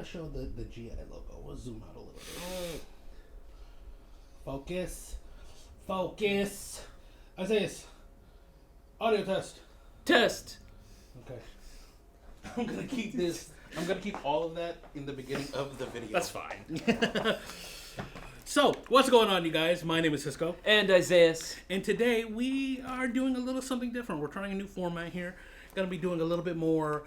to show the GI logo. We'll zoom out a little bit. Focus. Focus. Isaiah, audio test. Test. Okay. I'm going to keep this. I'm going to keep all of that in the beginning of the video. That's fine. So, what's going on, you guys? My name is Cisco. And Isaiah. And today we are doing a little something different. We're trying a new format here. Going to be doing a little bit more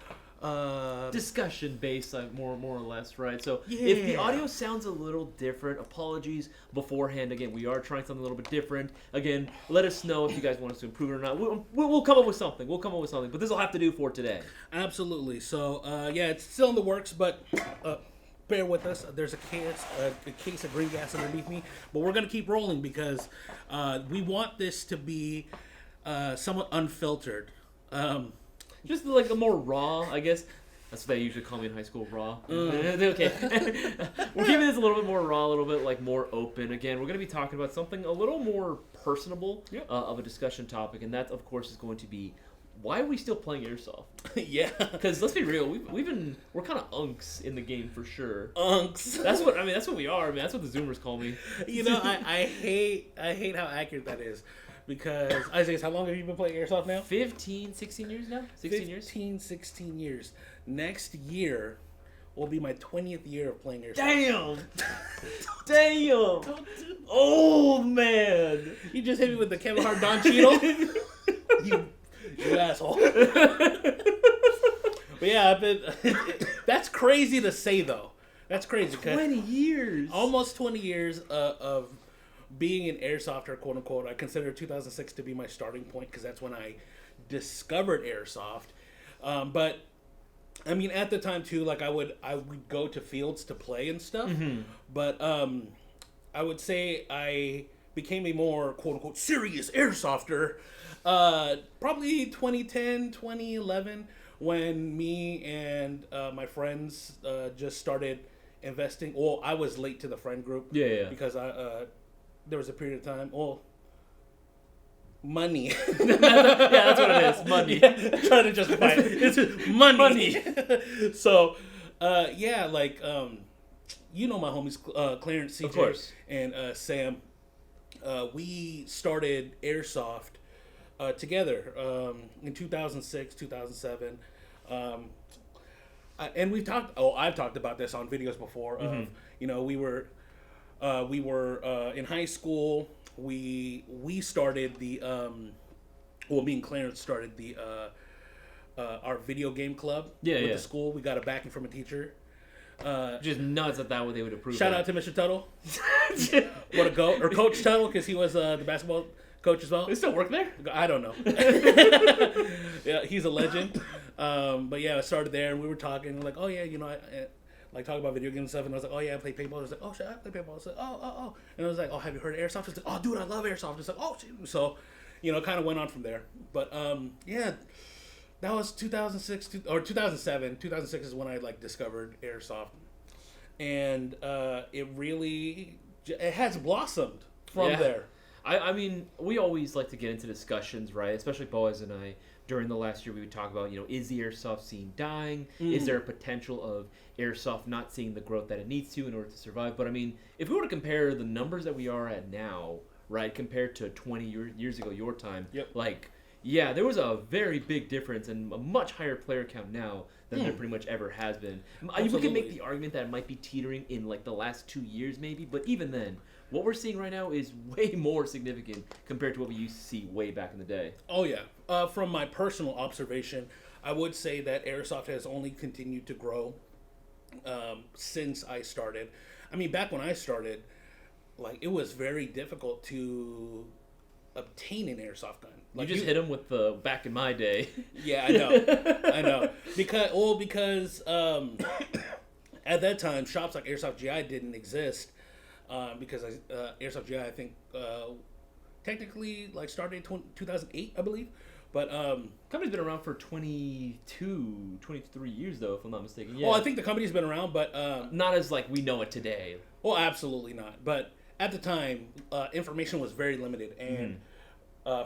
discussion based, more or less, right? So Yeah. if the audio sounds a little different, apologies beforehand. Again, we are trying something a little bit different. Again, let us know if you guys want us to improve it or not. We'll come up with something. But this will have to do for today. Absolutely. So, yeah, it's still in the works, but bear with us. There's a case of green gas underneath me, but we're going to keep rolling because we want this to be somewhat unfiltered. Just like a more raw, I guess. That's what they usually call me in high school, raw. Okay. We're keeping this a little bit more raw, a little bit like more open. Again, we're going to be talking about something a little more personable of a discussion topic, and that, of course, is going to be why are we still playing Airsoft? Yeah. Because let's be real, we're kind of unks in the game for sure. Unks. That's what we are, man. That's what the Zoomers call me. You know, I hate how accurate that is. Because, Isaiah, how long have you been playing Airsoft now? 16 years now? 16 years. Next year will be my 20th year of playing Airsoft. Damn! Damn! Oh, man! You just hit me with the Kevin Hart Don Cheadle? you asshole. But yeah, that's crazy to say, though. That's crazy. 20 years! Almost 20 years of being an Airsofter, quote unquote. I consider 2006 to be my starting point because that's when I discovered Airsoft. But I mean, at the time too, like I would go to fields to play and stuff. Mm-hmm. But I would say I became a more quote unquote serious Airsofter probably 2010, 2011 when me and my friends just started investing. Well, I was late to the friend group. Yeah. Because there was a period of time. Well, money. That's what it is. Money. Yeah, trying to justify it. It's money. So, yeah, like you know my homies Clarence, CJ, of course, and Sam. We started Airsoft together in 2006, 2007. And we've talked. Oh, I've talked about this on videos before. Of you know we were in high school. We started the me and Clarence started the our video game club with the school. We got a backing from a teacher. Just nuts at that what they would approve. Shout out to Mr. Tuttle. What a goat, or Coach Tuttle, because he was the basketball coach as well. They still work there? I don't know. Yeah, he's a legend. But yeah, I started there, and we were talking like, oh yeah, you know, like talking about video games and stuff, and I was like, oh yeah, I play paintball. I was like, oh shit, I play paintball. I was like, oh, and I was like, oh, have you heard of Airsoft? I was like, oh dude, I love Airsoft. It's like, oh shit. So, you know, kind of went on from there. But yeah, that was 2006 or 2007. 2006 is when I like discovered Airsoft, and it has blossomed from there. I mean, we always like to get into discussions, right? Especially Boaz and I. During the last year, we would talk about, you know, is the Airsoft scene dying? Is there a potential of Airsoft not seeing the growth that it needs to in order to survive? But, I mean, if we were to compare the numbers that we are at now, right, compared to 20 years ago, your time, like, yeah, there was a very big difference and a much higher player count now than there pretty much ever has been. We can make the argument that it might be teetering in, like, the last 2 years maybe, but even then, what we're seeing right now is way more significant compared to what we used to see way back in the day. Oh, yeah. From my personal observation, I would say that Airsoft has only continued to grow since I started. I mean, back when I started, like, it was very difficult to obtain an Airsoft gun. Like, you just hit them with the back in my day. Yeah, I know. Because at that time, shops like Airsoft GI didn't exist. Because Airsoft GI, I think, technically like started in 2008, I believe. But company's been around for 23 years, though, if I'm not mistaken. Yeah. Well, I think the company's been around, but not as like we know it today. Well, absolutely not. But at the time, information was very limited, and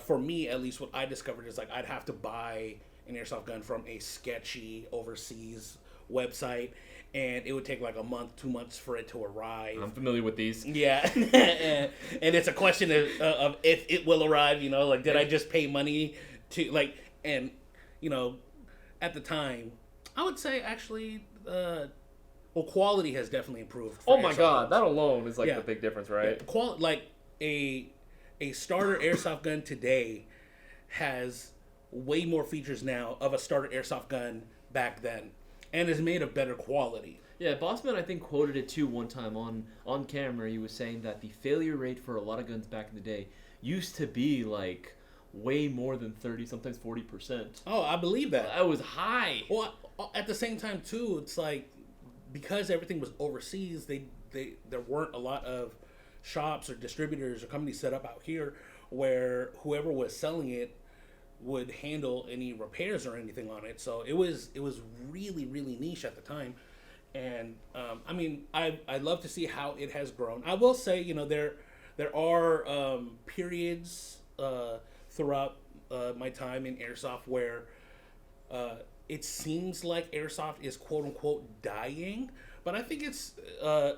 for me, at least, what I discovered is like I'd have to buy an airsoft gun from a sketchy overseas website, and it would take like a month, 2 months for it to arrive. I'm familiar with these. Yeah, and it's a question of if it will arrive. Like, did I just pay money to like, and at the time, I would say actually, quality has definitely improved. Oh my god, that alone is like the big difference, right? Yeah, like a starter airsoft gun today has way more features now of a starter airsoft gun back then, and is made of better quality. Yeah, Bossman I think quoted it too one time on camera. He was saying that the failure rate for a lot of guns back in the day used to be like way more than 30, sometimes 40%. Oh, I believe that. That was high. Well, at the same time too, it's like because everything was overseas, there weren't a lot of shops or distributors or companies set up out here where whoever was selling it would handle any repairs or anything on it. So it was really, really niche at the time. And I mean, I love to see how it has grown. I will say, there are periods throughout my time in airsoft where it seems like airsoft is quote unquote dying, but I think it's a,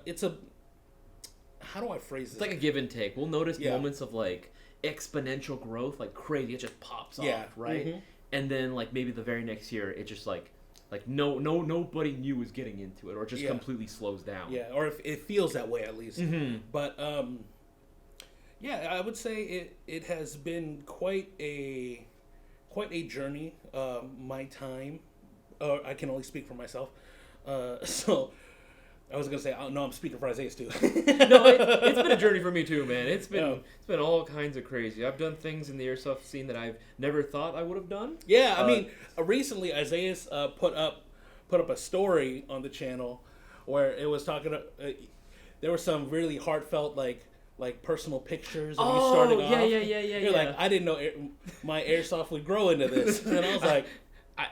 how do I phrase this? It's like a give and take. We'll notice moments of like exponential growth, like crazy. It just pops off, right? Mm-hmm. And then like maybe the very next year, it just like nobody new was getting into it, or it just completely slows down. Yeah, or if it feels that way at least. Mm-hmm. But I would say it has been quite a journey. My time, I can only speak for myself. So I was gonna say, no, I'm speaking for Isaiah too. No, it's been a journey for me too, man. It's been all kinds of crazy. I've done things in the airsoft scene that I've never thought I would have done. Yeah, I mean, recently Isaiah's put up a story on the channel where it was talking. There were some really heartfelt like personal pictures of you starting off. Yeah. You're like, I didn't know my airsoft would grow into this, and I was like.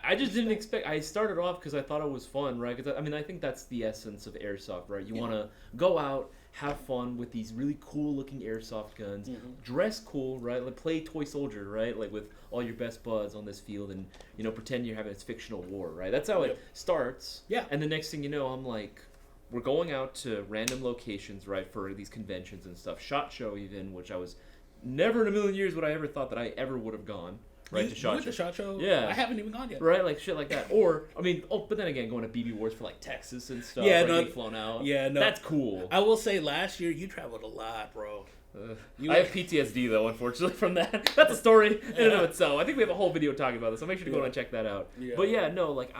I just didn't expect. I started off because I thought it was fun, right? Because I think that's the essence of airsoft, right? You want to go out, have fun with these really cool-looking airsoft guns, dress cool, right? Like play toy soldier, right? Like with all your best buds on this field, and pretend you're having this fictional war, right? That's how it starts. Yeah. And the next thing you know, I'm like, we're going out to random locations, right, for these conventions and stuff. SHOT Show even, which I was never in a million years would I ever thought that I ever would have gone. Right, you went to SHOT Show? Yeah. I haven't even gone yet. Right, like shit like that. Or, but then again, going to BB Wars for like Texas and stuff. Yeah, getting flown out. Yeah, no. That's cool. I will say last year you traveled a lot, bro. I have PTSD though, unfortunately, from that. That's a story in and of itself. I think we have a whole video talking about this, so make sure to go and check that out. Yeah. But yeah, no, like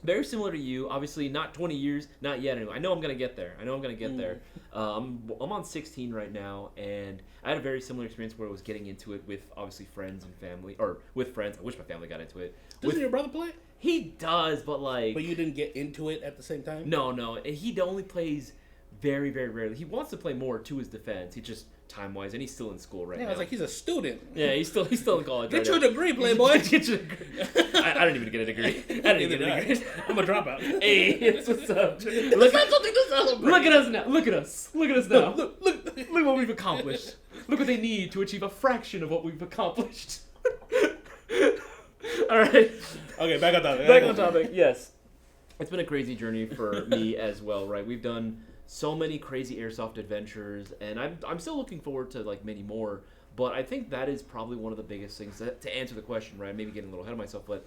very similar to you, obviously not 20 years, not yet anyway. I know I'm going to get there. there. I'm on 16 right now, and I had a very similar experience where I was getting into it with obviously friends and family, or with friends. I wish my family got into it. Doesn't your brother play? He does, but like... But you didn't get into it at the same time? No. He only plays very, very rarely. He wants to play more to his defense. He just... time-wise, and he's still in school right now. I was like, he's a student. Yeah, he's still in college. Get your degree, playboy. Get your degree. I didn't even get a degree. I'm a dropout. Hey, it's what's up. Look at something to celebrate. Look at us now. Look at us now. Look what we've accomplished. Look what they need to achieve a fraction of what we've accomplished. All right. Okay, back on topic. Back on topic. Yes, it's been a crazy journey for me as well. Right, we've done so many crazy airsoft adventures, and I'm still looking forward to like many more. But I think that is probably one of the biggest things to answer the question, right? Maybe getting a little ahead of myself, but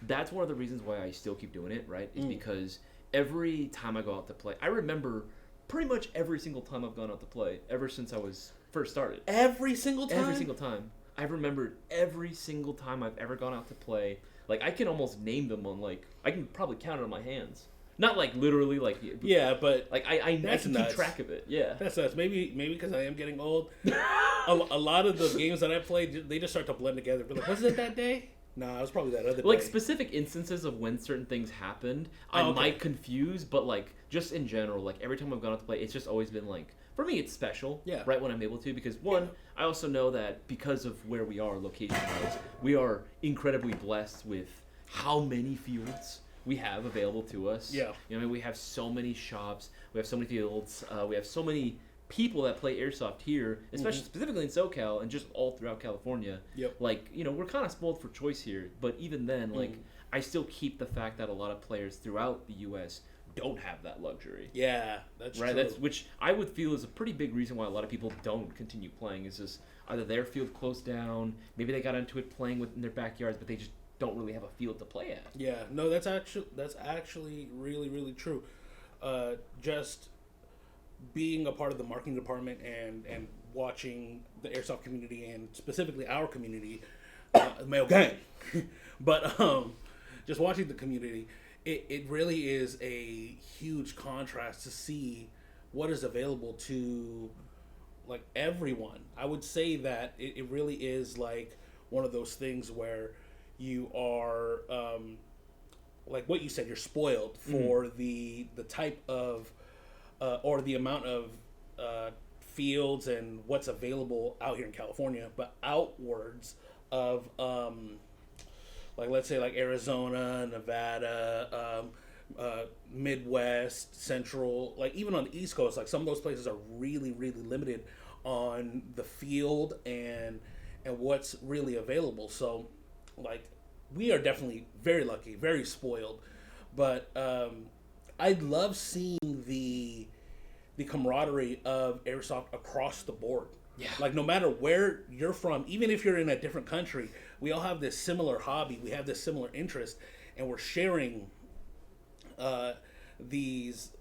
that's one of the reasons why I still keep doing it, right? Is because every time I go out to play, I remember pretty much every single time I've gone out to play ever since I was first started. Every single time? Every single time. I've remembered every single time I've ever gone out to play. Like, I can almost name them on, like, I can probably count it on my hands. Not like literally, like yeah, but like I can keep track of it. Yeah, that's nuts. Maybe because I am getting old. a lot of the games that I played, they just start to blend together. But like, was it that day? Nah, it was probably that other day. Like specific instances of when certain things happened, I might confuse. But like just in general, like every time I've gone out to play, it's just always been like for me, it's special. Yeah. Right when I'm able to, because one, I also know that because of where we are location-wise, we are incredibly blessed with how many fields we have available to us. Yeah. You know, we have so many shops, we have so many fields, we have so many people that play airsoft here, especially specifically in SoCal and just all throughout California. Yep. Like, you know, we're kind of spoiled for choice here, but even then, like, I still keep the fact that a lot of players throughout the U.S. don't have that luxury. Yeah, that's right. true. That's which I would feel is a pretty big reason why a lot of people don't continue playing. Is just either their field closed down, maybe they got into it playing in their backyards, but they just don't really have a field to play at. Yeah, no, that's actually really, really true. Just being a part of the marketing department and watching the airsoft community and specifically our community, male gang, but just watching the community, it really is a huge contrast to see what is available to like everyone. I would say that it really is like one of those things where you are like what you said, you're spoiled for the type of or the amount of fields and what's available out here in California, but outwards of like let's say like Arizona, Nevada, Midwest, Central, like even on the East Coast, like some of those places are really, really limited on the field and what's really available. So like we are definitely very lucky, very spoiled, but I love seeing the camaraderie of airsoft across the board. Yeah. Like no matter where you're from, even if you're in a different country, we all have this similar hobby, we have this similar interest, and we're sharing these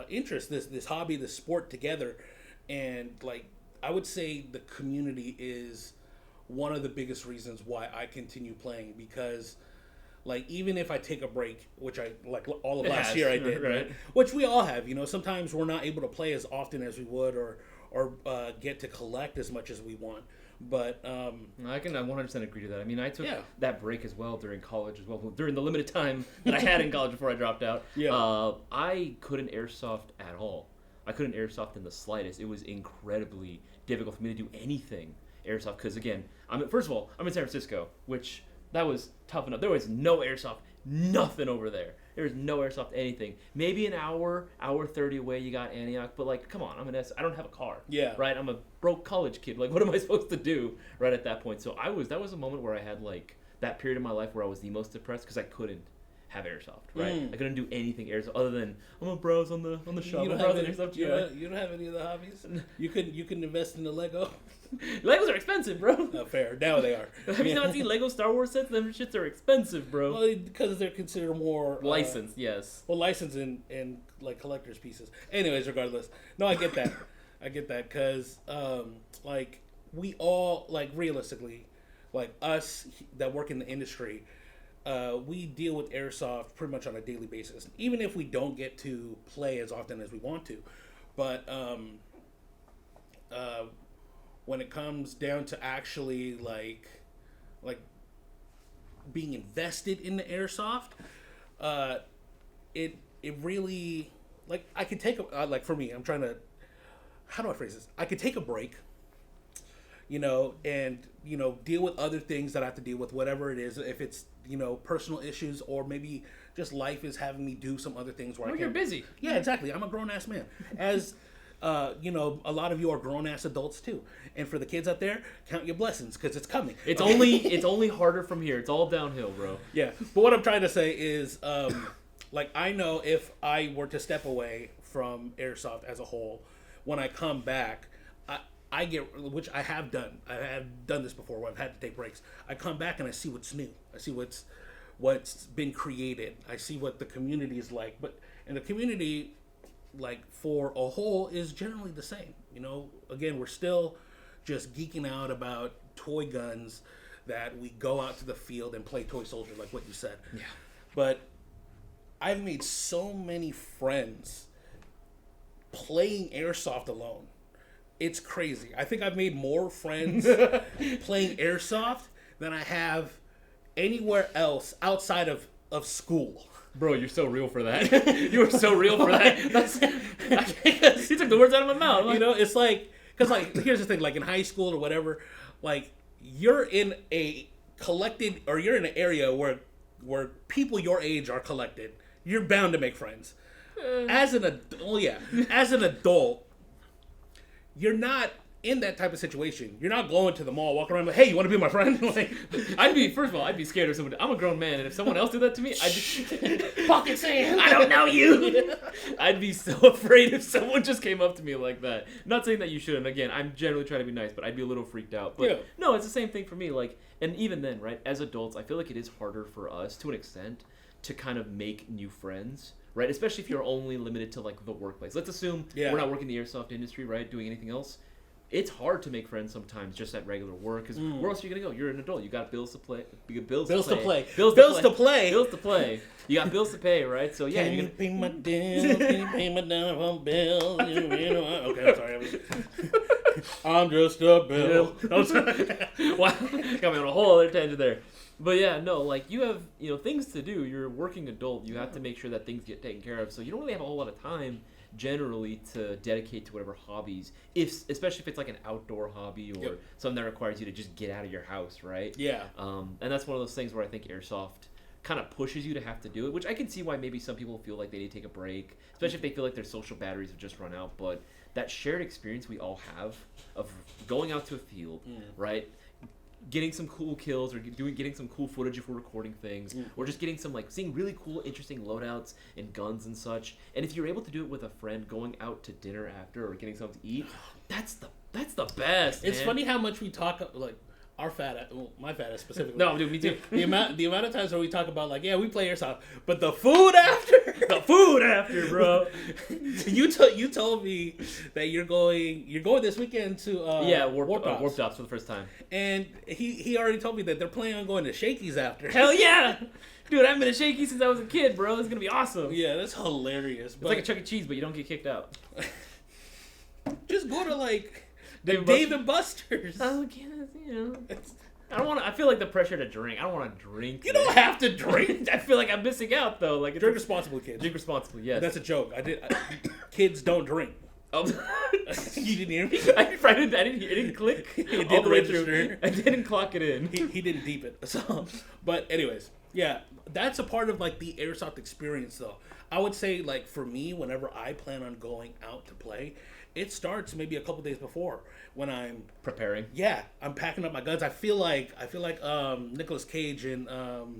interests, this hobby, this sport together. And like I would say the community is one of the biggest reasons why I continue playing, because like even if I take a break, which I like all of last year I did, right? Which we all have, you know, sometimes we're not able to play as often as we would or get to collect as much as we want. But I can 100% agree to that. I mean, I took that break as well during college as well, during the limited time that I had in college before I dropped out. Yeah. I couldn't airsoft at all. I couldn't airsoft in the slightest. It was incredibly difficult for me to do anything airsoft because, again, first of all, I'm in San Francisco, which that was tough enough. There was no airsoft, nothing over there. There was no airsoft anything. Maybe an hour 30 away you got Antioch, but like, come on, I don't have a car. Yeah. Right? I'm a broke college kid. Like, what am I supposed to do right at that point? So that was a moment where I had like that period of my life where I was the most depressed because I couldn't have airsoft, right? I couldn't do anything airsoft other than I'm gonna browse on the shop. You don't have any other hobbies? You can invest in the Lego. Legos are expensive, bro. Fair. Now they are. Have you not seen Lego Star Wars sets? Them shits are expensive, bro. Well, because they're considered more licensed, yes. Well, licensed and like collector's pieces. Anyways, regardless, no, I get that. I get that because like we all like realistically, like us that work in the industry. We deal with airsoft pretty much on a daily basis, even if we don't get to play as often as we want to. But when it comes down to actually like being invested in the airsoft, it really like I could take like for me, I'm trying to, how do I phrase this? I could take a break. You know, and, you know, deal with other things that I have to deal with, whatever it is, if it's, you know, personal issues or maybe just life is having me do some other things where I can't. You're busy. Yeah, exactly. I'm a grown-ass man. As, you know, a lot of you are grown-ass adults too. And for the kids out there, count your blessings because it's coming. It's only harder from here. It's all downhill, bro. Yeah. But what I'm trying to say is, like, I know if I were to step away from airsoft as a whole, when I come back, I get, which I have done. I have done this before where I've had to take breaks. I come back and I see what's new. I see what's been created. I see what the community is like. And the community, like for a whole, is generally the same. You know, again, we're still just geeking out about toy guns that we go out to the field and play toy soldier, like what you said. Yeah. But I've made so many friends playing airsoft alone. It's crazy. I think I've made more friends playing airsoft than I have anywhere else outside of school. Bro, you're so real for that. You are so real for that. You took the words out of my mouth. You know, it's like, because like, here's the thing, like in high school or whatever, like you're in a collected, or you're in an area where people your age are collected. You're bound to make friends. As an adult, you're not in that type of situation, you're not going to the mall, walking around like, hey, you want to be my friend? Like, first of all, I'd be scared of someone. I'm a grown man, and if someone else did that to me, I'd just pocket sand. I don't know you. I'd be so afraid if someone just came up to me like that. Not saying that you shouldn't. Again, I'm generally trying to be nice, but I'd be a little freaked out. But no, it's the same thing for me. Like, and even then, right? As adults, I feel like it is harder for us to an extent to kind of make new friends. Right, especially if you're only limited to like the workplace. Let's assume we're not working in the airsoft industry, right? Doing anything else. It's hard to make friends sometimes just at regular work because where else are you gonna go? You're an adult. You got bills to play. Bills to play. You got bills to pay, right? So yeah, Can you pay my bills? Can you pay my down bills? Okay, I'm sorry. I'm just a bill. Wow, got me on a whole other tangent there. But yeah, no, like you have things to do. You're a working adult. You have to make sure that things get taken care of. So you don't really have a whole lot of time generally to dedicate to whatever hobbies, especially if it's like an outdoor hobby or something that requires you to just get out of your house, right? Yeah. And that's one of those things where I think airsoft kind of pushes you to have to do it, which I can see why maybe some people feel like they need to take a break, especially if they feel like their social batteries have just run out. But that shared experience we all have of going out to a field, right? Getting some cool kills or getting some cool footage if we're recording things, or just getting some seeing really cool, interesting loadouts and guns and such. And if you're able to do it with a friend, going out to dinner after or getting something to eat, that's the best. It's man. funny how much we talk our my fat ass specifically. No, dude, me too. The amount of times where we talk about we play airsoft, but the food after, bro. you told me that you're going this weekend to Warp Tops for the first time, and he already told me that they're planning on going to Shakey's after. Hell yeah, dude! I haven't been to Shakey's since I was a kid, bro. It's gonna be awesome. Yeah, that's hilarious. It's like a Chuck E. Cheese, but you don't get kicked out. Just go to Dave and Buster's. I guess, I don't want to. I feel like the pressure to drink. I don't want to drink. You don't have to drink. I feel like I'm missing out though. Like drink responsibly, kids. Drink responsibly. Yes. That's a joke. Kids don't drink. Oh, you didn't hear me? It didn't click. It all didn't the way register. through. I didn't clock it in. He didn't deep it. So, but anyways, yeah, that's a part of the airsoft experience though. I would say for me, whenever I plan on going out to play, it starts maybe a couple days before when I'm preparing. Yeah, I'm packing up my guns. I feel like Nicolas Cage in not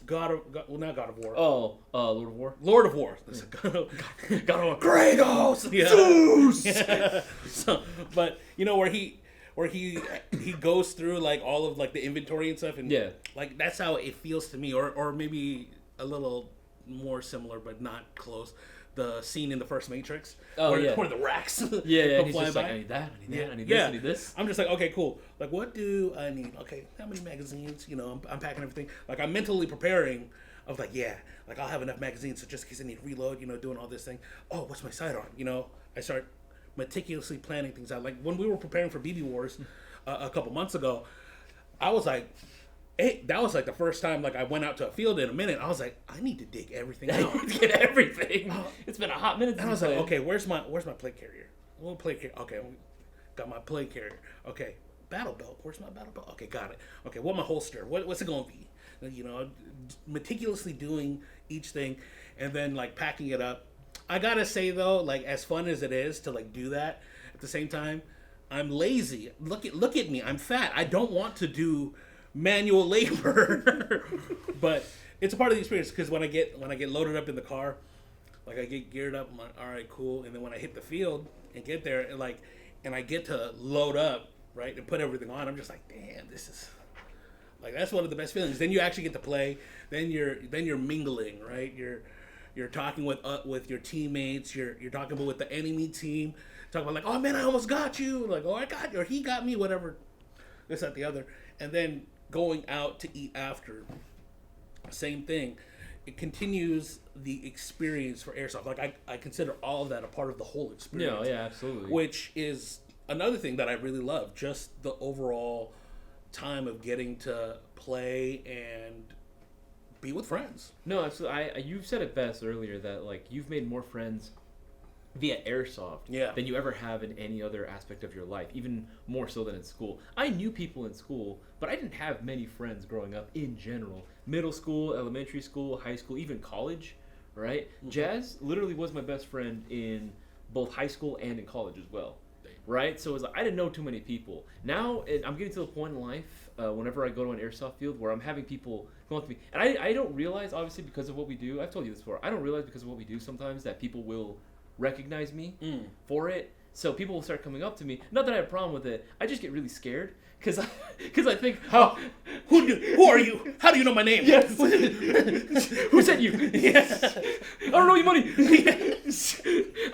God of War. Oh, Lord of War. Lord of War. God of War. Kratos. Yeah. Zeus. Yeah. So, but where he goes through all of the inventory and stuff, and that's how it feels to me, or maybe a little more similar, but not close. The scene in the first Matrix, where the racks go flying just by. I need that, I need that, I need this, I need this. I'm just okay, cool. What do I need? Okay, how many magazines? I'm packing everything. I'm mentally preparing. I was I'll have enough magazines, so just in case I need to reload, doing all this thing. Oh, what's my sidearm? I start meticulously planning things out. When we were preparing for BB Wars a couple months ago, I was that was the first time I went out to a field in a minute. I was I need to dig everything out. To get everything. It's been a hot minute. And I was okay, where's my plate carrier? Well, plate carrier. Okay, got my plate carrier. Okay, battle belt. Where's my battle belt? Okay, got it. Okay, what my holster? What's it gonna be? Meticulously doing each thing, and then packing it up. I gotta say though, as fun as it is to do that, at the same time, I'm lazy. Look at me. I'm fat. I don't want to do manual labor. But it's a part of the experience because when I get loaded up in the car, I get geared up, I'm all right, cool. And then when I hit the field and get there and I get to load up, right, and put everything on, I'm just damn, this is that's one of the best feelings. Then you actually get to play. Then you're mingling, right? You're talking with your teammates. You're talking with the enemy team. Talking about oh man, I almost got you. Oh, I got you, or he got me, whatever. This, that, the other, and then going out to eat after, same thing. It continues the experience for airsoft. I consider all of that a part of the whole experience. Yeah, absolutely. Which is another thing that I really love, just the overall time of getting to play and be with friends. No, absolutely. You said it best earlier that you've made more friends via airsoft than you ever have in any other aspect of your life, even more so than in school. I knew people in school, but I didn't have many friends growing up in general. Middle school, elementary school, high school, even college, right? Mm-hmm. Jazz literally was my best friend in both high school and in college as well. Right? So it was like, I didn't know too many people. Now I'm getting to the point in life, whenever I go to an airsoft field, where I'm having people come up to me. And I don't realize, obviously, because of what we do, I've told you this before, I don't realize because of what we do sometimes that people will recognize me for it. So people will start coming up to me. Not that I have a problem with it. I just get really scared because I think, who are you? How do you know my name? Yes. Who sent you? Yes. I don't know your money. Yes.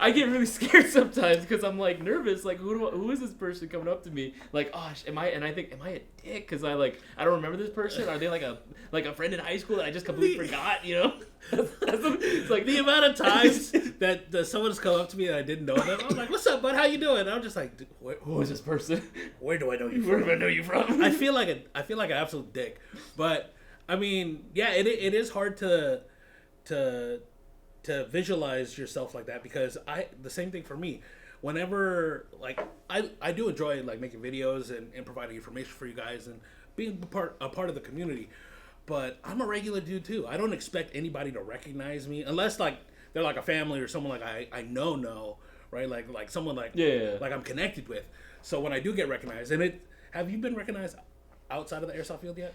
I get really scared sometimes because I'm like nervous. Like, who is this person coming up to me? Like, oh, am I a dick? Because I don't remember this person. Are they like a friend in high school that I just completely forgot? You know. It's like the amount of times that someone's come up to me and I didn't know them. I'm like, "What's up, bud? How you doing?" And I'm just like, "Who is this person? Where do I know you from? Where do I know you from?" I feel like an absolute dick. But I mean, yeah, it is hard to visualize yourself like that because the same thing for me. Whenever I do enjoy like making videos and providing information for you guys and being a part of the community. But I'm a regular dude too. I don't expect anybody to recognize me unless like they're like a family or someone like I know, right? Like someone like I'm connected with. So when I do get recognized, have you been recognized outside of the airsoft field yet?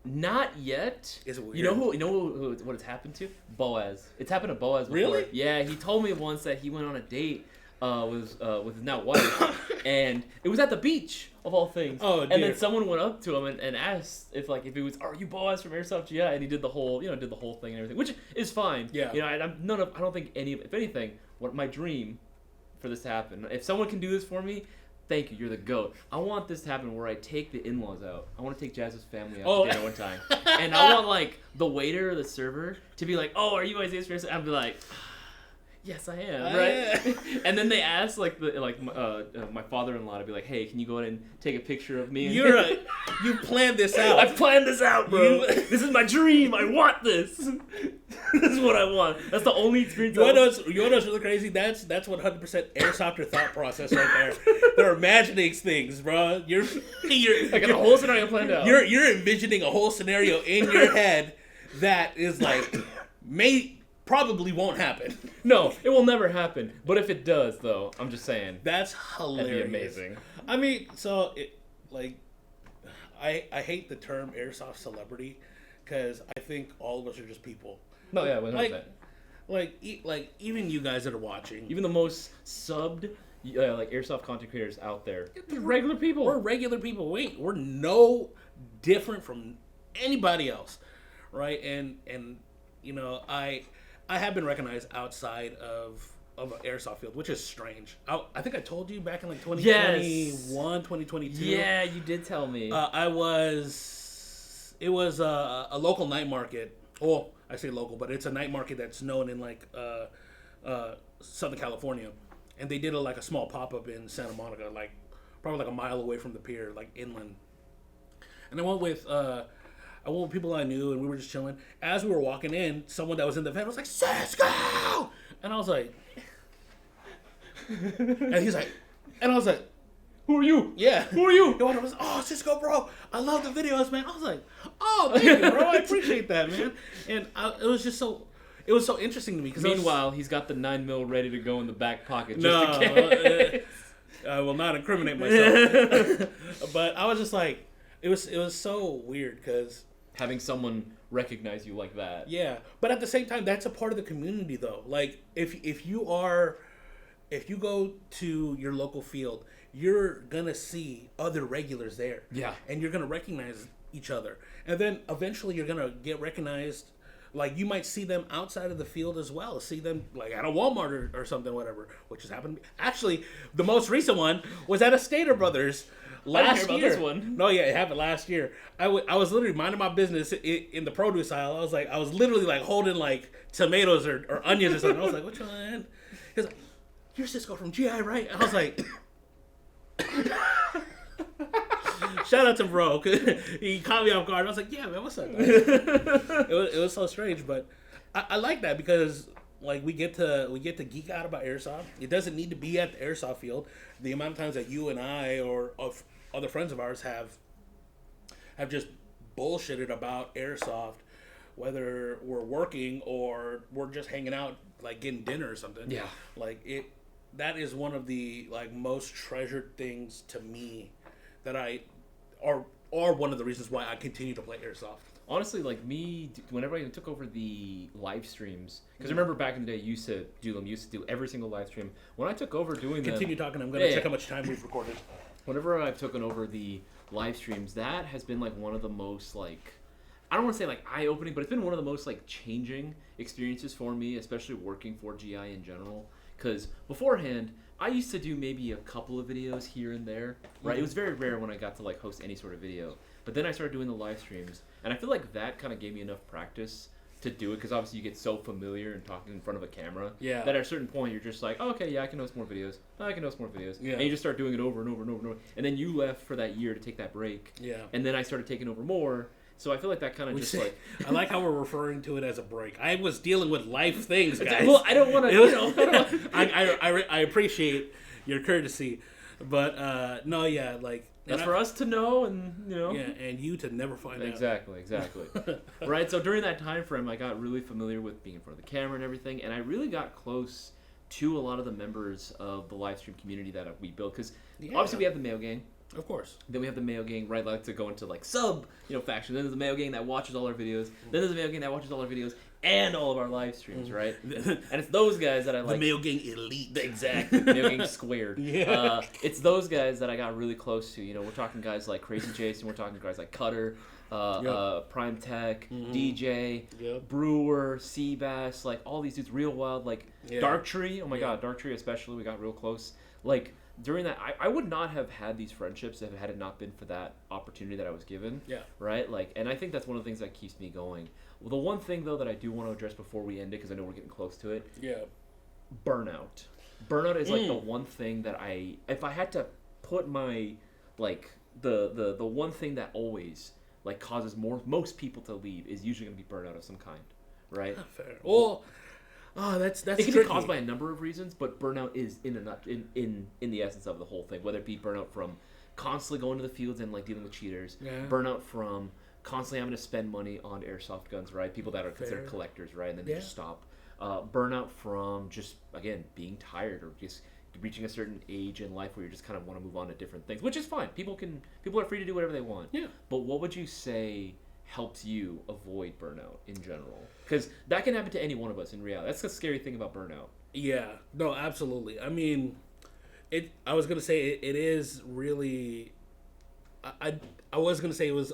Not yet. Is it weird? You know what it's happened to? Boaz. It's happened to Boaz before. Really? Yeah, he told me once that he went on a date with his now wife, and it was at the beach of all things. Oh, dear. And then someone went up to him and asked if it was, "Are you Boaz from Airsoft?" Yeah, and he did the whole thing and everything, which is fine. Yeah. You know, and I don't think if anything, what my dream for this to happen, if someone can do this for me. Thank you, you're the GOAT. I want this to happen where I take the in-laws out. I want to take Jazz's family out to dinner one time. And I want, like, the waiter or the server to be like, "Oh, are you guys Ace? I'd be like, "Yes, I am," right? And then they ask, my father-in-law to be like, "Hey, can you go ahead and take a picture of me?" And You planned this out. I've planned this out, bro. This is my dream. I want this. This is what I want. That's the only experience. You know what's really crazy? That's 100% airsofter thought process right there. They're imagining things, bro. You're I got a whole scenario planned out. You're envisioning a whole scenario in your head that is like probably won't happen. No, it will never happen. But if it does, though, I'm just saying. That's hilarious. That'd be amazing. I mean, so I hate the term airsoft celebrity because I think all of us are just people. No, yeah, 100%. Like even you guys that are watching, even the most subbed airsoft content creators out there, they're regular people. We're regular people. We're no different from anybody else, right? And you know, I have been recognized outside of an airsoft field, which is strange. I think I told you back in like 2021, 2022. Yeah, you did tell me. It was a local night market. Well, I say local, but it's a night market that's known in like Southern California, and they did a small pop up in Santa Monica, like probably like a mile away from the pier, like inland. And I went with people I knew, and we were just chilling. As we were walking in, someone that was in the van was like, "Cisco!" And I was like, and he's like, and I was like, "Who are you? Yeah. Who are you?" And I was, "Oh, Cisco, bro. I love the videos, man." I was like, "Oh, thank you, bro. I appreciate that, man." And it was so interesting to me. Meanwhile, he's got the 9mm ready to go in the back pocket just in case. I will not incriminate myself. But I was just like, it was so weird because having someone recognize you like that. Yeah, but at the same time, that's a part of the community, though. Like, if you go to your local field, you're gonna see other regulars there. Yeah, and you're gonna recognize each other, and then eventually you're gonna get recognized. Like, you might see them outside of the field as well. See them like at a Walmart or something, whatever. Which has happened. Actually, the most recent one was at a Stater Brothers. Last year. This one. No, yeah, it happened last year. I was literally minding my business in the produce aisle. I was literally like holding like tomatoes or onions or something. I was like, "Which one?" He's like, "You're Cisco from GI, right?" And I was like, shout out to bro. He caught me off guard. I was like, "Yeah, man, what's up?" It was so strange, but I like that because like we get to geek out about airsoft. It doesn't need to be at the airsoft field. The amount of times that you and I or of other friends of ours have just bullshitted about airsoft, whether we're working or we're just hanging out like getting dinner or something. Yeah. Like that is one of the like most treasured things to me that I are one of the reasons why I continue to play Airsoft. Honestly, like me, whenever I took over the live streams, because I remember back in the day, you used to do them. You used to do every single live stream. When I took over doing them, Continue talking. I'm going to check how much time we've recorded. Whenever I've taken over the live streams, that has been like one of the most like, I don't want to say like eye-opening, but it's been one of the most like changing experiences for me, especially working for GI in general. Because beforehand, I used to do maybe a couple of videos here and there, right? It was very rare when I got to like host any sort of video. But then I started doing the live streams, and I feel like that kind of gave me enough practice to do it, because obviously you get so familiar and talking in front of a camera that at a certain point you're just like, oh, okay, yeah, I can host more videos. Oh, I can host more videos. Yeah. And you just start doing it over and over and over and over. And then you left for that year to take that break. Yeah. And then I started taking over more. So I feel like that kind of just like... I like how we're referring to it as a break. I was dealing with life things, guys. Well, I don't want to, I appreciate your courtesy. But, no, yeah, like... That's for us to know, and, you know... Yeah, and you to never find out. Exactly. Right, so during that time frame, I got really familiar with being in front of the camera and everything, and I really got close to a lot of the members of the live stream community that we built, because obviously we have the Mayo Gang. Of course. Then we have the Mayo Gang, right? Like to go into like sub, faction. Then there's the Mayo Gang that watches all our videos. Then there's the Mayo Gang that watches all our videos and all of our live streams, right? And it's those guys that I like. The Mayo Gang elite. Exactly. Mayo Gang squared. Yeah. It's those guys that I got really close to. We're talking guys like Crazy Jason. We're talking guys like Cutter, Prime Tech, DJ, Brewer, Seabass, like all these dudes, Real Wild, like Dark Tree. Oh my God, Dark Tree especially. We got real close. Like. During that, I would not have had these friendships if it had not been for that opportunity that I was given. Yeah. Right? Like, and I think that's one of the things that keeps me going. Well, the one thing, though, that I do want to address before we end it, because I know we're getting close to it. Yeah. Burnout. Burnout is, like, the one thing that if I had to put my, like, the one thing that always, like, causes most people to leave is usually going to be burnout of some kind. Right? Not fair. Well... Oh, that's it can be caused by a number of reasons, but burnout is in the essence of the whole thing. Whether it be burnout from constantly going to the fields and like dealing with cheaters, burnout from constantly having to spend money on airsoft guns, right? People that are considered collectors, right? And then they just stop. Burnout from just again being tired or just reaching a certain age in life where you just kind of want to move on to different things, which is fine. People are free to do whatever they want. Yeah. But what would you say helps you avoid burnout in general? Because that can happen to any one of us in reality. That's the scary thing about burnout. Yeah, no, absolutely. I mean, I was gonna say it is really. I was gonna say it was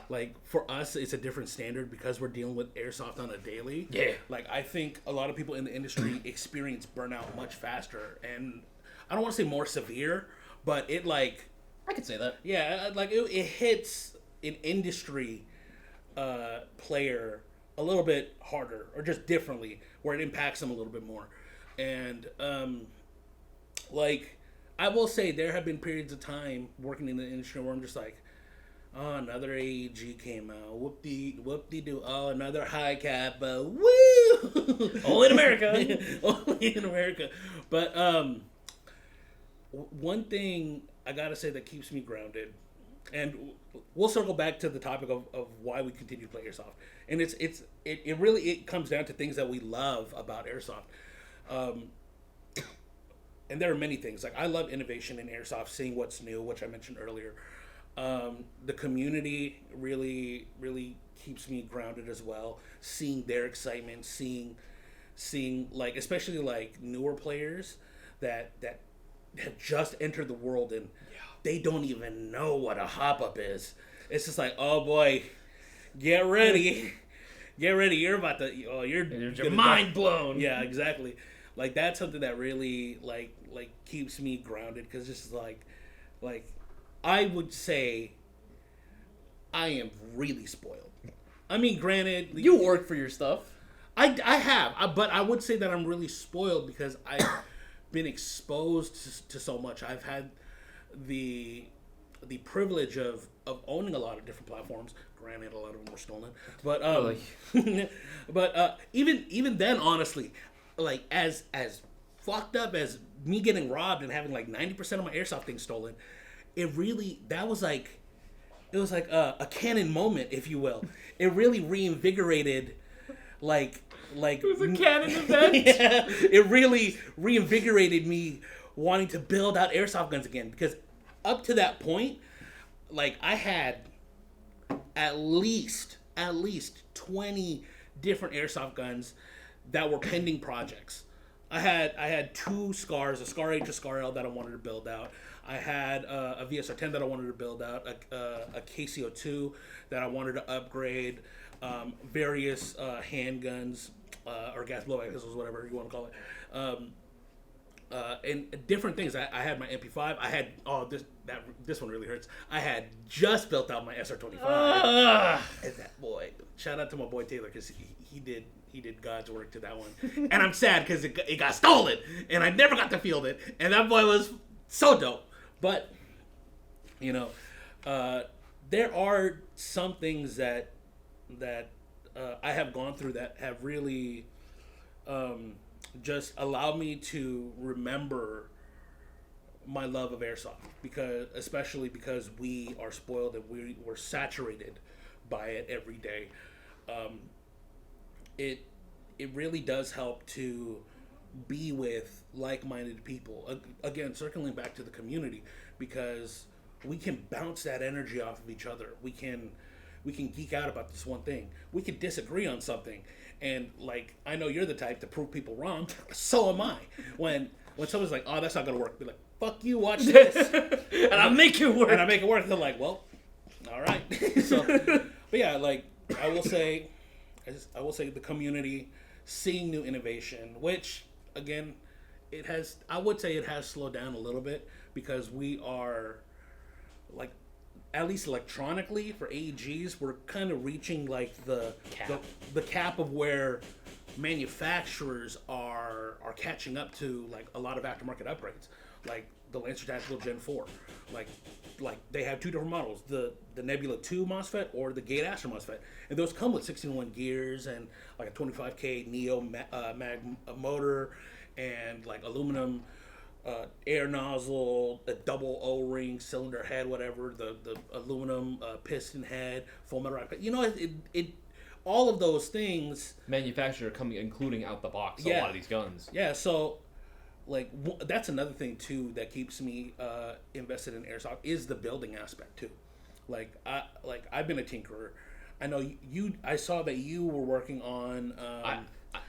like for us it's a different standard because we're dealing with airsoft on a daily. Yeah. Like I think a lot of people in the industry experience burnout much faster, and I don't want to say more severe, but it like I could say that. Yeah, like it hits an industry player a little bit harder or just differently, where it impacts them a little bit more. And like I will say there have been periods of time working in the industry where I'm just like, oh, another AEG came out, whoop-de-doo, oh, another high cap, woo, only in America. Only in America. But one thing I gotta say that keeps me grounded, and we'll circle back to the topic of why we continue to play airsoft, and it really comes down to things that we love about airsoft, and there are many things. Like I love innovation in airsoft, seeing what's new, which I mentioned earlier. The community really keeps me grounded as well. Seeing their excitement, seeing like especially like newer players that have just entered the world and they don't even know what a hop up is. It's just like, oh boy, get ready. You're about to, you're mind blown. Yeah, exactly. Like that's something that really like keeps me grounded, because it's just like I would say I am really spoiled. I mean, granted, you work for your stuff. I have, but I would say that I'm really spoiled because I've been exposed to so much. I've had the privilege of owning a lot of different platforms. Granted, a lot of them were stolen, but but even then, honestly, like as fucked up as me getting robbed and having like 90% of my airsoft things stolen, it was like a canon moment, if you will. It really reinvigorated It was a canon event. Yeah, it really reinvigorated me wanting to build out airsoft guns again, because up to that point, like, I had at least 20 different airsoft guns that were pending projects. I had two Scars, a Scar H, a Scar L that I wanted to build out. I had a VSR-10 that I wanted to build out, a KCO2 that I wanted to upgrade, various handguns, or gas blowback pistols, whatever you want to call it, and different things. I had my MP5. I had this one really hurts. I had just built out my SR25. And that boy, shout out to my boy Taylor, because he did God's work to that one. And I'm sad because it got stolen, and I never got to field it. And that boy was so dope. But there are some things that I have gone through that have really just allowed me to remember my love of airsoft, especially because we are spoiled and we're saturated by it every day. It really does help to be with like-minded people. Again, circling back to the community, because we can bounce that energy off of each other. We can geek out about this one thing. We can disagree on something, and like, I know you're the type to prove people wrong. So am I. When someone's like, "Oh, that's not gonna work," be like, "Fuck you, watch this," and I'll make it work. And I make it work. They're like, "Well, all right." So, but yeah, like, I will say the community, seeing new innovation, which again, I would say it has slowed down a little bit, because we are, like, at least electronically for AEGs, we're kind of reaching like the cap of where manufacturers are catching up to, like, a lot of aftermarket upgrades, like the Lancer Tactical Gen 4. Like they have two different models, the Nebula 2 MOSFET or the Gate Aster MOSFET, and those come with 16-1 gears and like a 25K Neo mag motor, and like aluminum air nozzle, a double O-ring cylinder head, whatever, the aluminum piston head, full metal rack. It all of those things. Manufacturer coming, including out the box, a lot of these guns. Yeah, so like that's another thing too that keeps me invested in airsoft, is the building aspect too. I've been a tinkerer. I know you. I saw that you were working on.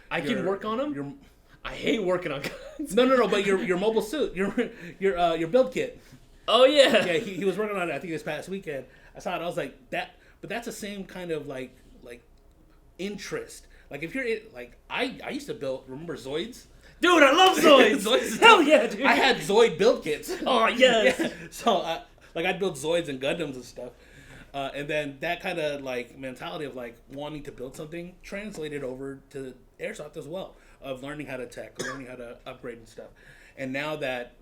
I can work on them. I hate working on guns. No. But your mobile suit, your build kit. Oh yeah. Yeah, he was working on it. I think this past weekend. I saw it. I was like that. But that's the same kind of like interest. Like, if you're like, I used to build. Remember Zoids? Dude, I love Zoids. Zoids. Hell yeah, dude. I had Zoid build kits. Oh yes. Yeah. So I'd build Zoids and Gundams and stuff. And then that kind of like mentality of like wanting to build something translated over to airsoft as well, of learning how to tech, learning how to upgrade and stuff. And now that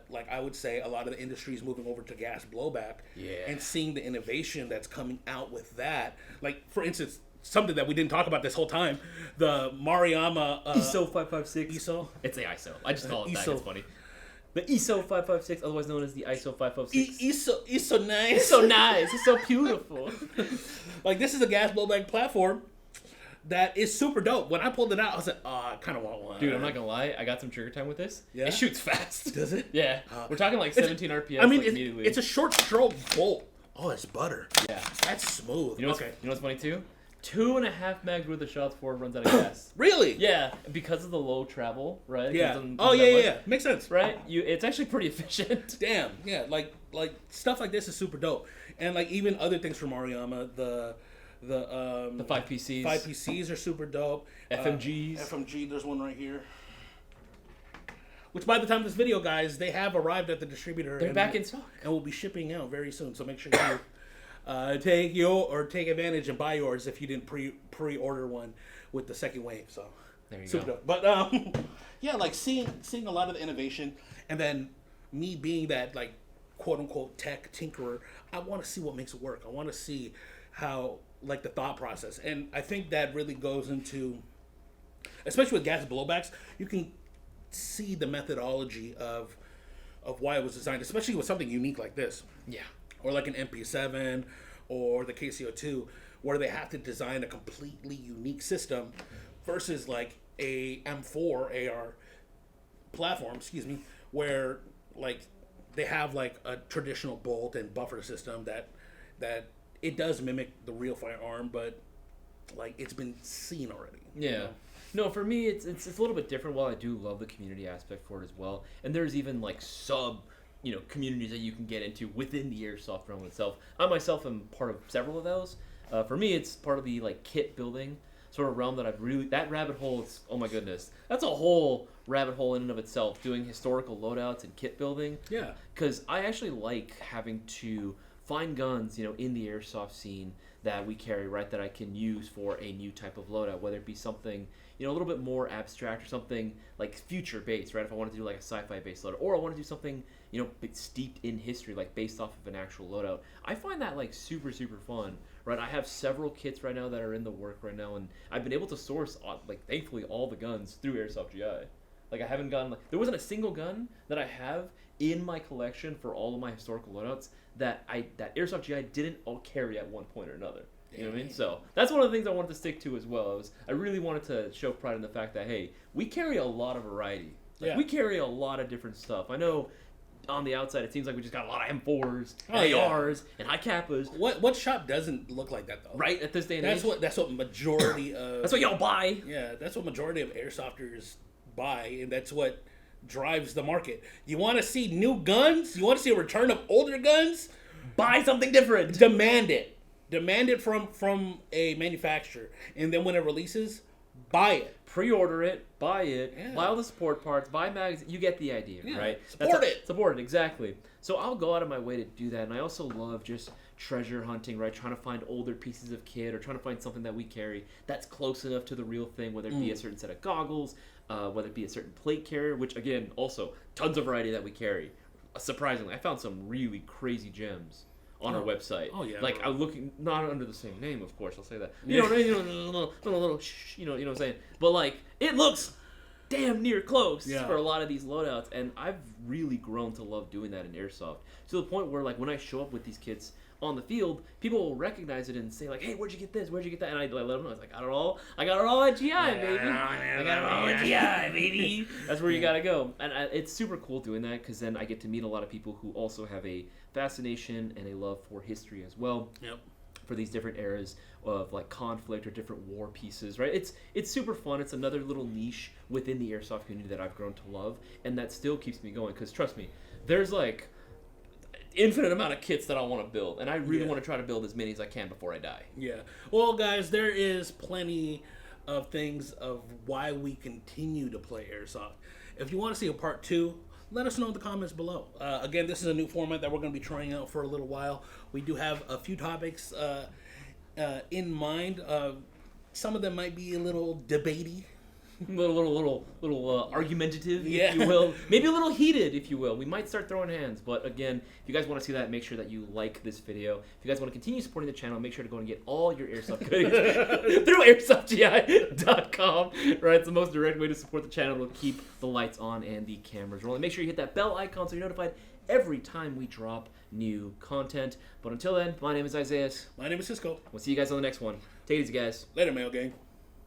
like, I would say a lot of the industry is moving over to gas blowback, and seeing the innovation that's coming out with that. Like, for instance, something that we didn't talk about this whole time, the Mariama ISO 556. ISO? It's the ISO. I just call it ISO. that. It's funny. The ISO 556, otherwise known as the ISO 556. ISO nice. It's so nice. It's so beautiful. Like, this is a gas blowback platform that is super dope. When I pulled it out, I was like, oh, I kind of want one. Dude, I'm not going to lie. I got some trigger time with this. Yeah? It shoots fast. Does it? Yeah. We're talking like 17 RPM. I mean, like, immediately. it's a short stroke bolt. Oh, it's butter. Yeah. That's smooth. You know what's funny too? 2.5 mags worth of shots before it runs out of gas. Really? Yeah, because of the low travel, right? Yeah. Oh, yeah. Makes sense. Right? It's actually pretty efficient. Damn. Yeah. Like stuff like this is super dope, and like even other things from Mariama, the 5PCs. 5PCs are super dope. FMGs. FMG. There's one right here. Which, by the time this video, guys, they have arrived at the distributor. They're back in stock, and will be shipping out very soon. So make sure you take advantage and buy yours if you didn't pre-order one with the second wave. So there you super go. dope. But yeah, like seeing a lot of the innovation, and then me being that like quote unquote tech tinkerer, I want to see what makes it work. I want to see how, like, the thought process, and I think that really goes into, especially with gas blowbacks, you can see the methodology of why it was designed, especially with something unique like this. Yeah. Or like an MP7 or the KCO2, where they have to design a completely unique system versus like a M4 AR platform, where like they have like a traditional bolt and buffer system that it does mimic the real firearm, but like it's been seen already. Yeah. You know? No, for me, it's a little bit different. While I do love the community aspect for it as well, and there's even like communities that you can get into within the airsoft realm itself. I myself am part of several of those. For me, it's part of the like kit building sort of realm that I've really, that rabbit hole is, oh my goodness, that's a whole rabbit hole in and of itself, doing historical loadouts and kit building. Yeah. Because I actually like having to find guns, in the airsoft scene that we carry, right, that I can use for a new type of loadout, whether it be something, a little bit more abstract or something like future-based, right, if I wanted to do like a sci-fi-based loadout, or I want to do something, steeped in history, like based off of an actual loadout. I find that like super, super fun, right? I have several kits right now that are in the work right now, and I've been able to source, like, thankfully, all the guns through Airsoft GI. Like, I haven't gotten, there wasn't a single gun that I have in my collection for all of my historical loadouts that Airsoft GI didn't all carry at one point or another. You know what I mean? So that's one of the things I wanted to stick to as well. I really wanted to show pride in the fact that, hey, we carry a lot of variety. Like, we carry a lot of different stuff. I know on the outside it seems like we just got a lot of M4s, ARs, and high Kappas. What shop doesn't look like that though? Right, at this day and age. That's what majority of that's what y'all buy. Yeah, that's what majority of airsofters buy, and that's what drives the market. You want to see new guns? You want to see a return of older guns? Buy something different. Demand it. Demand it from a manufacturer, and then when it releases, buy it. Pre-order it, buy it, buy all the support parts, buy magazines. You get the idea, right? Support it, exactly. So I'll go out of my way to do that, and I also love just treasure hunting, right? Trying to find older pieces of kit, or trying to find something that we carry that's close enough to the real thing, whether it be a certain set of goggles, whether it be a certain plate carrier, which again, also tons of variety that we carry. Surprisingly, I found some really crazy gems on our website. Oh yeah. Like, I'm looking, not under the same name, of course, I'll say that. You know what I mean? Little shh, you know what I'm saying? But like, it looks damn near close for a lot of these loadouts, and I've really grown to love doing that in Airsoft. To the point where, like, when I show up with these kits on the field, people will recognize it and say, like, hey, where'd you get this? Where'd you get that? And I let them know. I was like, I got it all at GI, baby. I got it all at GI, baby. That's where you gotta go. And it's super cool doing that, because then I get to meet a lot of people who also have a fascination and a love for history as well. Yep. For these different eras of like conflict or different war pieces, right? It's super fun. It's another little niche within the airsoft community that I've grown to love, and that still keeps me going. Because trust me, there's like infinite amount of kits that I want to build, and I really want to try to build as many as I can before I die. Yeah. Well, guys, there is plenty of things of why we continue to play Airsoft. If you want to see a part 2, let us know in the comments below. Again, this is a new format that we're going to be trying out for a little while. We do have a few topics in mind. Some of them might be a little debatey. little argumentative, if you will. Maybe a little heated, if you will. We might start throwing hands, but again, if you guys want to see that, make sure that you like this video. If you guys want to continue supporting the channel, make sure to go and get all your Airsoft goodies through AirsoftGI.com. Right, it's the most direct way to support the channel. It'll keep the lights on and the cameras rolling. Make sure you hit that bell icon so you're notified every time we drop new content. But until then, my name is Isaiah. My name is Cisco. We'll see you guys on the next one. Take it easy, guys. Later, Mail Gang.